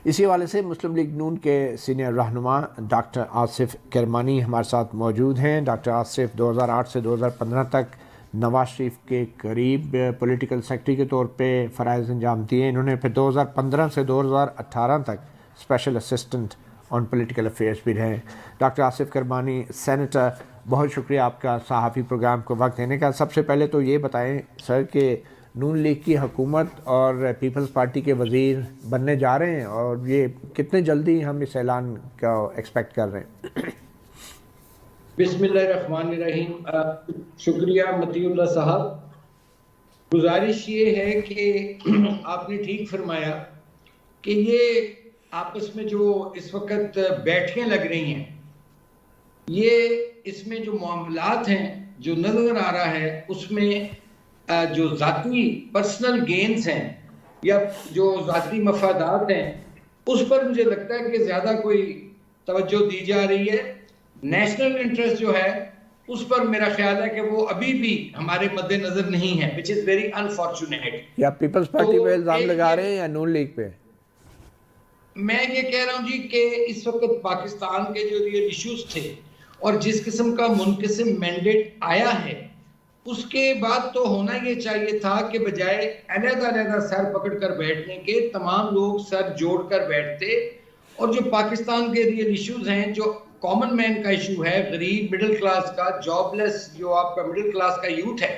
इसी हवाले से मुस्लिम लीग नून के सीनियर रहनुमा डॉक्टर आसिफ करमानी हमारे साथ मौजूद हैं। डॉक्टर आसिफ 2008 से 2015 तक नवाज शरीफ के करीब पॉलिटिकल सेक्रेटरी के तौर पे फ़राइज़ अंजाम दिए। इन्होंने फिर 2015 से 2018 तक special assistant on political affairs भी रहे। डॉक्टर आसिफ करमानी सेनेटर, बहुत शुक्रिया आपका सहाफ़ी प्रोग्राम को वक्त देने का। सबसे पहले तो ये बताएं सर कि नून लीग की हुकूमत और पीपल्स पार्टी के वज़ीर बनने जा रहे हैं और ये कितने जल्दी हम इस ऐलान का एक्सपेक्ट कर रहे हैं? बिस्मिल्लाहिर्रहमानिर्रहीम। शुक्रिया मतीउल्लाह साहब। गुजारिश ये है कि आपने ठीक फरमाया कि ये आपस में जो इस वक्त बैठकें लग रही हैं, ये इसमें जो मामलात हैं जो नज़र आ रहा है उसमें जो ज़ाती पर्सनल गेन्स हैं या जो ज़ाती मफादात हैं उस पर मुझे लगता है कि ज़्यादा कोई तवज्जो दी जा रही है। नेशनल इंटरेस्ट जो है उस पर मेरा ख्याल है कि वो अभी भी हमारे मद्देनजर नहीं है, विच इज़ वेरी अनफॉर्चुनेट। या पीपल्स पार्टी पे इल्ज़ाम लगा रहे हैं या नून लीग पे? मैं ये कह रहा हूँ जी कि इस वक्त पाकिस्तान के जो रियल इश्यूज थे और जिस किस्म का मुनक़सिम मैंडेट आया है उसके बाद तो होना ये चाहिए था कि बजाय अलग-अलग सर पकड़ कर बैठने के तमाम लोग सर जोड़ कर बैठते और जो पाकिस्तान के रियल इश्यूज हैं, जो कॉमन मैन का इशू है, गरीब मिडिल क्लास का, जॉबलेस जो आपका मिडिल क्लास का यूथ है,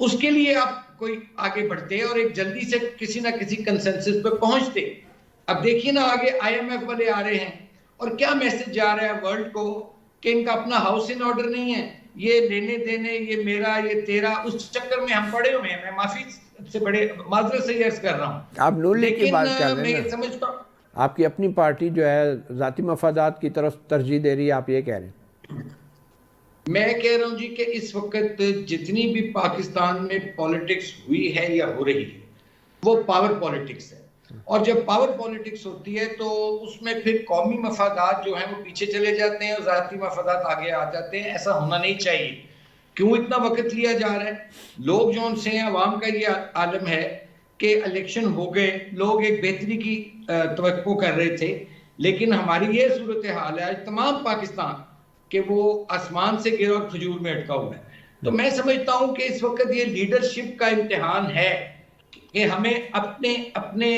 उसके लिए आप कोई आगे बढ़ते और एक जल्दी से किसी ना किसी कंसेंसस पे पहुंचते। अब देखिए ना, आगे आईएमएफ वाले आ रहे हैं और क्या मैसेज जा रहा है वर्ल्ड को कि इनका अपना हाउस इन ऑर्डर नहीं है, ये लेने देने, ये मेरा ये तेरा, उस चक्कर में हम पड़े हुए हैं। मैं माफी से बड़े माजरत से अर्ज कर रहा हूँ। आप नून लीग की बात कर रहे हैं मैं समझता हूँ आपकी अपनी पार्टी जो है ज़ाती मफादात की तरफ तरजीह दे रही है, आप ये कह रहे हैं? मैं कह रहा हूँ जी कि इस वक्त जितनी भी पाकिस्तान में पॉलिटिक्स हुई है या हो रही है वो पावर पॉलिटिक्स है और जब पावर पॉलिटिक्स होती है तो उसमें फिर कौमी मफादात जो हैं वो पीछे चले जाते हैं और ज़ाती मफादात आगे आ जाते हैं। ऐसा होना नहीं चाहिए। क्यों इतना वक्त लिया जा रहा है? लोग जो उनसे हैं, अवाम का ये आलम है कि इलेक्शन हो गए, लोग एक बेहतरी की तवक्को कर रहे थे, लेकिन हमारी ये सूरत हाल है आज तमाम पाकिस्तान कि वो आसमान से गिरा और खजूर में अटका हुआ है। तो मैं समझता हूं कि इस वक्त ये लीडरशिप का इम्तिहान है कि हमें अपने अपने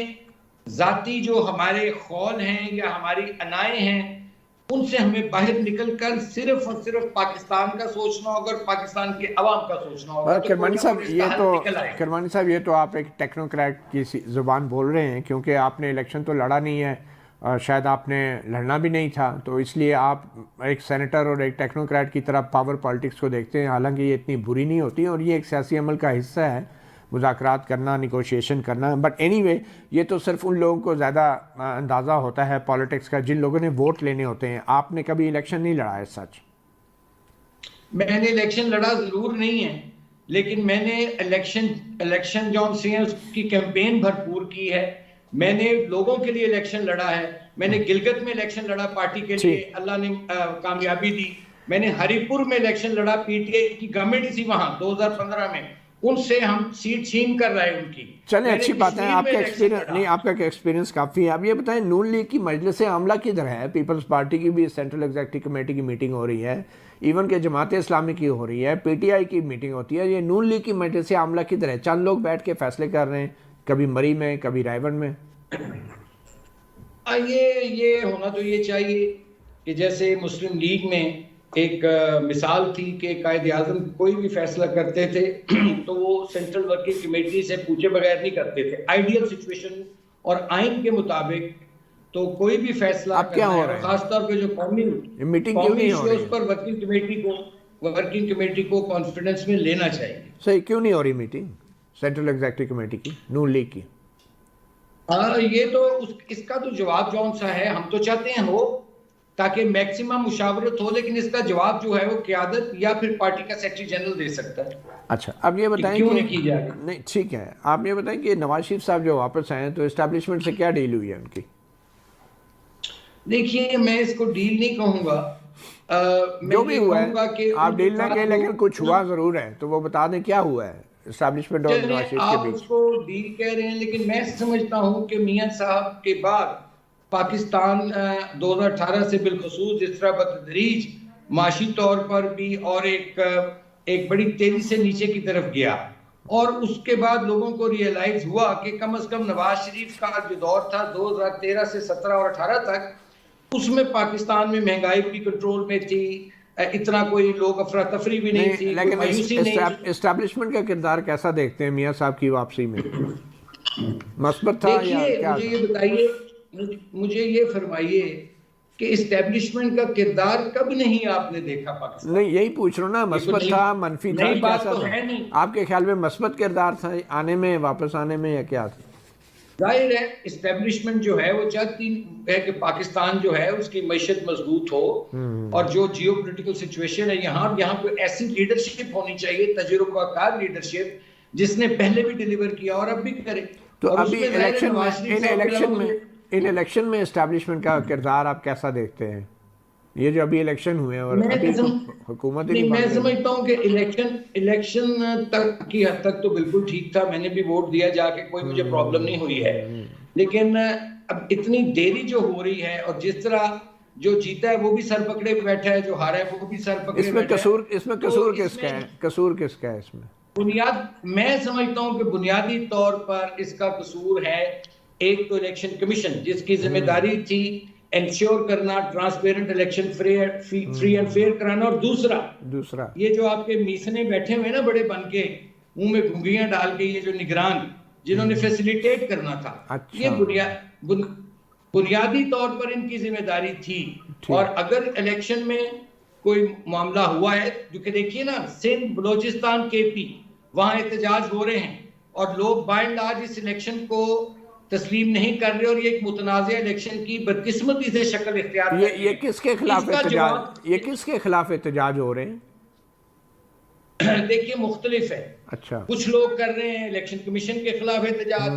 जाती जो हमारे खौल हैं या हमारी अनाएं हैं उनसे हमें बाहर निकलकर सिर्फ और सिर्फ पाकिस्तान का सोचना होगा और पाकिस्तान के अवाम का सोचना होगा। करमानी साहब ये तो आप एक टेक्नोक्रेट की ज़ुबान बोल रहे हैं, क्योंकि आपने इलेक्शन तो लड़ा नहीं है और शायद आपने लड़ना भी नहीं था, तो इसलिए आप एक सेनेटर और एक टेक्नोक्रेट की तरफ पावर पॉलिटिक्स को देखते हैं। हालांकि ये इतनी बुरी नहीं होती और ये एक सियासी अमल का हिस्सा है, मुज़ाकरात करना, निगोशिएशन करना। बट एनीवे, ये तो सिर्फ उन लोगों को ज़्यादा अंदाज़ा होता है पॉलिटिक्स का जिन लोगों ने वोट लेने होते हैं। आपने कभी इलेक्शन नहीं लड़ा है? सच मैंने इलेक्शन लड़ा ज़रूर नहीं है, लेकिन मैंने इलेक्शन जो से उसकी कैंपेन भरपूर की है। मैंने लोगों के लिए इलेक्शन लड़ा है। मैंने गिलगित में इलेक्शन लड़ा पार्टी के लिए, अल्लाह ने कामयाबी दी। मैंने हरिपुर में इलेक्शन लड़ा, पीटीआई की गवर्नमेंट थी वहां 2015 में, उनसे हम सीट छीन कर रहे हैं उनकी। चलें, अच्छी बात है। आपका एक्सपीरियंस नहीं, आपका एक्सपीरियंस काफ़ी है। अब ये बताएं, नून लीग की मजलिस आमला किधर है? पीपल्स पार्टी की भी सेंट्रल एग्जीक्यूटिव कमेटी की मीटिंग हो रही है, इवन के जमात इस्लामी की हो रही है, पीटीआई की मीटिंग होती है। ये नून लीग की मजलिस आमला किधर है? चंद लोग बैठ के फैसले कर रहे हैं, कभी मरी में, कभी रायवन में। ये होना तो ये चाहिए कि जैसे मुस्लिम लीग में एक मिसाल थी कि कायद आज़म कोई भी फैसला करते थे तो वो सेंट्रल वर्किंग कमेटी से पूछे बगैर नहीं करते थे। आइडियल सिचुएशन और आइन के मुताबिक तो कोई भी फैसला क्या हो रहा है, खासतौर पे जो कौमी मीटिंग पर वर्किंग कमेटी को कॉन्फिडेंस में लेना चाहिए। सही, क्यों नहीं हो रही मीटिंग सेंट्रल एग्जीक्यूटिव कमेटी की, नून लीग की? ये तो इसका तो जवाब जौन सा है, हम तो चाहते हैं हो ताकि मैक्सिमम मुशावरत हो, लेकिन इसका जवाब जो है वो क़यादत या फिर पार्टी का सेक्रेटरी जनरल दे सकता है। अच्छा, अब ये बताएं क्यों कि नहीं की जा रही? नहीं, ठीक है, आप ये बताएं कि नवाज शरीफ साहब जो वापस आए तो एस्टैब्लिशमेंट से क्या डील हुई है उनकी? देखिए, मैं इसको डील नहीं कहूँगा, जो भी हुआ है कि आप डील ना कहें, लेकिन कुछ हुआ जरूर है, तो वो बता दें क्या हुआ है एस्टैब्लिशमेंट और नवाज शरीफ के बीच। आप उसको डील कह रहे हैं, लेकिन मैं समझता हूँ कि मियां साहब के बाद पाकिस्तान 2018 से बिलखसूस जिस तरह बतदरीज माशी तौर पर भी और एक बड़ी तेजी से नीचे की तरफ गया, और उसके बाद लोगों को रियलाइज हुआ कि कम से कम नवाज शरीफ का जो दौर था 2013 से 17 और 18 तक, उसमें पाकिस्तान में महंगाई भी कंट्रोल में थी, इतना कोई लोग अफरा तफरी भी नहीं थी, लेकिन मायूसी नहीं थी। एस्टैब्लिशमेंट का किरदार कैसा देखते हैं मियाँ साहब की वापसी में? मस्बत था या क्या? मुझे ये बताइए, मुझे ये फरमाइए कि इस्टेब्लिशमेंट का किरदार कब नहीं आपने देखा पाकिस्तान? नहीं, यही पूछ रहा हूँ ना, मस्बत था, मनफी था, कैसा तो था? है नहीं। आपके ख्याल में मस्बत किरदार था आने में, वापस आने में, या क्या था? जाहिर है इस्टेब्लिशमेंट जो है वो चाहती है कि पाकिस्तान जो है उसकी मईशत मजबूत हो, और जो जियो पोलिटिकल सिचुएशन है यहाँ कोई ऐसी लीडरशिप होनी चाहिए, तजुर्बाकार लीडरशिप, जिसने पहले भी डिलीवर किया और अब भी करे। तो और अभी उसमें जाहिर है नवाज शरीफ साहब के अलावा इन इलेक्शन में एस्टैब्लिशमेंट का किरदार आप कैसा देखते हैं? ये जो अभी इलेक्शन हुए हैं और अभी हुकूमत ही नहीं मैं बन रही। समझता हूँ कि इलेक्शन तक की हद तक तो बिल्कुल ठीक था, मैंने भी वोट दिया जाके, कोई मुझे प्रॉब्लम नहीं हुई है। लेकिन अब इतनी देरी जो हो रही है, और जिस तरह जो जीता है वो भी सर पकड़े बैठा है, जो हारा है वो भी सर पकड़े इसमें बैठा कसूर है। इसमें तो कसूर किसका है? कसूर किसका है इसमें? मैं समझता हूँ कि बुनियादी तौर पर इसका कसूर है एक तो इलेक्शन कमीशन, जिसकी जिम्मेदारी थी इंश्योर करना transparent election, free and fair कराना, और दूसरा ये जो आपके मीसने बैठे हुए ना बड़े बन के, मुंह में घुंघियां डाल के, ये जो निगरान जिन्होंने फैसिलिटेट करना था, अच्छा। ये बुनियादी तौर पर इनकी जिम्मेदारी थी। और अगर इलेक्शन में कोई मामला हुआ है, जो कि देखिए ना, सिंध, बलोचिस्तान, केपी, वहां एहतजाज हो रहे हैं और लोग बाय एंड लार्ज इस इलेक्शन को तस्लीम नहीं कर रहे, और ये एक मुतनाज़िया इलेक्शन की बदकिस्मती से शक्ल इख्तियार ये किसके खिलाफ एहतजाज हो रहे हैं? देखिए मुख्तलिफ है। अच्छा। कुछ लोग कर रहे हैं इलेक्शन कमीशन के खिलाफ एहतजाज,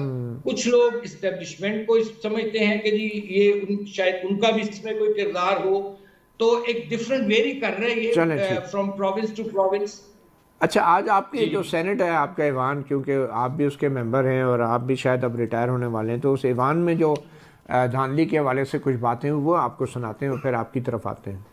कुछ लोग इस्टेब्लिशमेंट को समझते हैं कि जी ये शायद उनका भी इसमें कोई किरदार हो, तो एक डिफरेंट वेरी कर रहे हैं ये फ्रॉम प्रोविंस टू प्रोविंस। अच्छा, आज आपके जो सेनेट है, आपका ईवान, क्योंकि आप भी उसके मेंबर हैं और आप भी शायद अब रिटायर होने वाले हैं, तो उस ईवान में जो धांधली के हवाले से कुछ बातें वो आपको सुनाते हैं और फिर आपकी तरफ आते हैं।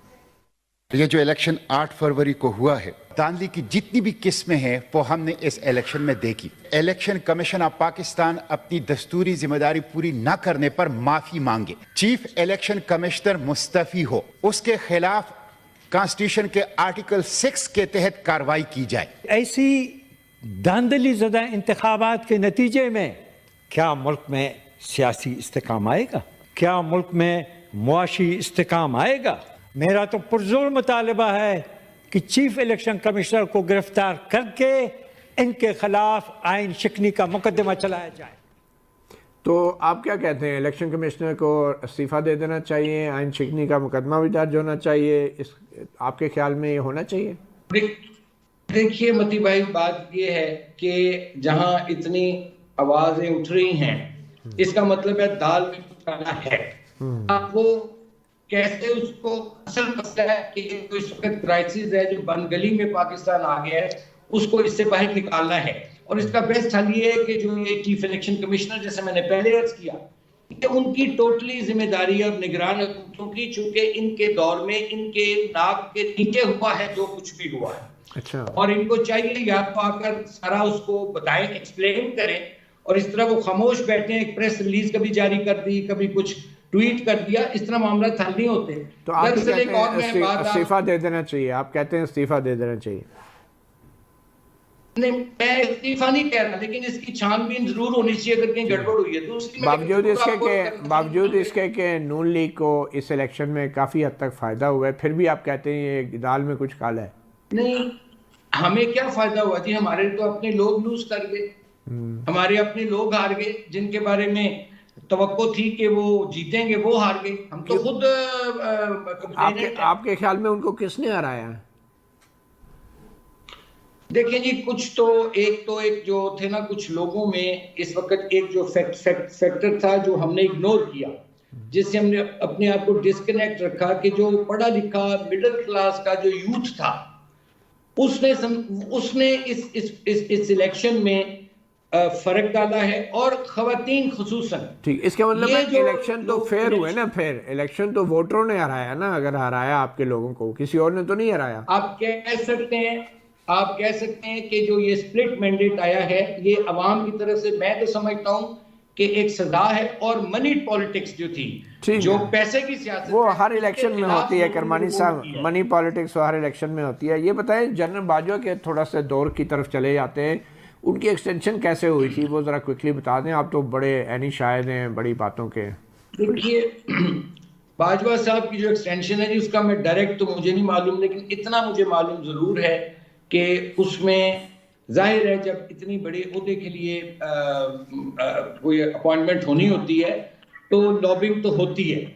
ये जो इलेक्शन 8 फरवरी को हुआ है, धांधली की जितनी भी किस्में हैं वो हमने इस इलेक्शन में देखी। इलेक्शन कमीशन ऑफ पाकिस्तान अपनी दस्तूरी जिम्मेदारी पूरी न करने पर माफी मांगे, चीफ इलेक्शन कमिश्नर मुस्तफी हो, उसके खिलाफ कॉन्स्टिट्यूशन के आर्टिकल 6 के तहत कार्रवाई की जाए। ऐसी धांधली ज़दा इंतखाबात के नतीजे में क्या मुल्क में सियासी इस्तेकाम आएगा? क्या मुल्क में मुआशी इस्तेकाम आएगा? मेरा तो पुरजोर मुतालबा है कि चीफ इलेक्शन कमिश्नर को गिरफ्तार करके इनके खिलाफ आइन शिकनी का मुकदमा चलाया जाए। तो आप क्या कहते हैं, इलेक्शन कमिश्नर को इस्तीफ़ा दे देना चाहिए, आइन शिकनी का मुकदमा भी दर्ज होना चाहिए, इस आपके ख्याल में ये होना चाहिए? देखिए मती भाई, बात ये है कि जहां इतनी आवाजें उठ रही हैं, इसका मतलब है दाल में कुछ खाना है। अब वो कैसे उसको, असल मसला है कि इस वक्त क्राइसिस है जो बनगली में पाकिस्तान आ गया है, उसको इससे बाहर निकालना है। और इसका बेस्ट हल ये है कि जो ये चीफ इलेक्शन कमिश्नर, जैसे मैंने पहले अर्ज किया, कि उनकी टोटली जिम्मेदारी और निगरान हुकूमतों की, चूंकि इनके दौर में इनके नाक के नीचे हुआ है जो कुछ भी हुआ है। अच्छा। और इनको चाहिए या तो आकर सारा उसको बताएं, एक्सप्लेन करें, और इस तरह वो खामोश बैठे हैं, एक प्रेस रिलीज कभी जारी कर दी, कभी कुछ ट्वीट कर दिया, इस तरह मामला हल नहीं होते। तो आप इस्तीफा दे देना चाहिए? आप कहते हैं इस्तीफा दे देना चाहिए? नहीं, मैं इस्तीफा नहीं कह रहा, लेकिन इसकी छानबीन जरूर होनी चाहिए अगर कहीं गड़बड़ हुई है। दूसरी, बावजूद इसके कि नून लीग को इस इलेक्शन में काफ़ी हद तक फ़ायदा हुआ है, फिर भी आप कहते हैं ये दाल में कुछ काला है? नहीं, हमें क्या फ़ायदा हुआ जी? हमारे तो अपने लोग लूज कर गए, हमारे अपने लोग हार गए, जिनके बारे में तवक्को थी कि वो जीतेंगे, वो हार गए। हम तो खुद आपके ख्याल में उनको किसने हराया है? देखिए जी, कुछ तो एक जो थे ना, कुछ लोगों में इस वक्त एक जो फैक्टर था जो हमने इग्नोर किया, जिससे हमने अपने आप को डिस्कनेक्ट रखा, कि जो पढ़ा लिखा मिडिल क्लास का जो यूथ था, उसने इस इलेक्शन में फर्क डाला है, और खवातीन खुसूसन। ठीक, इसका मतलब ये है जो इलेक्शन तो लोग फेयर हुए ना, election- फेयर इलेक्शन तो वोटरों ने हराया ना, अगर हराया आपके लोगों को, किसी और ने तो नहीं हराया। आप कह सकते हैं कि जो ये स्प्लिट मैंडेट आया है, ये अवाम की तरफ से, मैं तो समझता हूं कि एक सजा है, और मनी पॉलिटिक्स जो थी, ठीक जो है। पैसे की सियासत वो है, हर उसके इलेक्शन में खिलाफ होती है लोगों ने करमानी वोट साहब, किया है। मनी पॉलिटिक्स हर इलेक्शन में होती है। ये बताएं, जनरल बाजवा के थोड़ा सा दौर की तरफ चले जाते हैं, उनकी एक्सटेंशन कैसे हुई थी वो ज़रा क्विकली बता दें। आप तो बड़े एनी शायद हैं बड़ी बातों के। देखिए, बाजवा साहब की जो एक्सटेंशन है जी, उसका मैं डायरेक्ट तो मुझे नहीं मालूम, लेकिन इतना मुझे मालूम जरूर है कि उसमें जाहिर है जब इतनी बड़े ओहदे के लिए कोई अपॉइंटमेंट होनी होती है तो लॉबिंग तो होती है।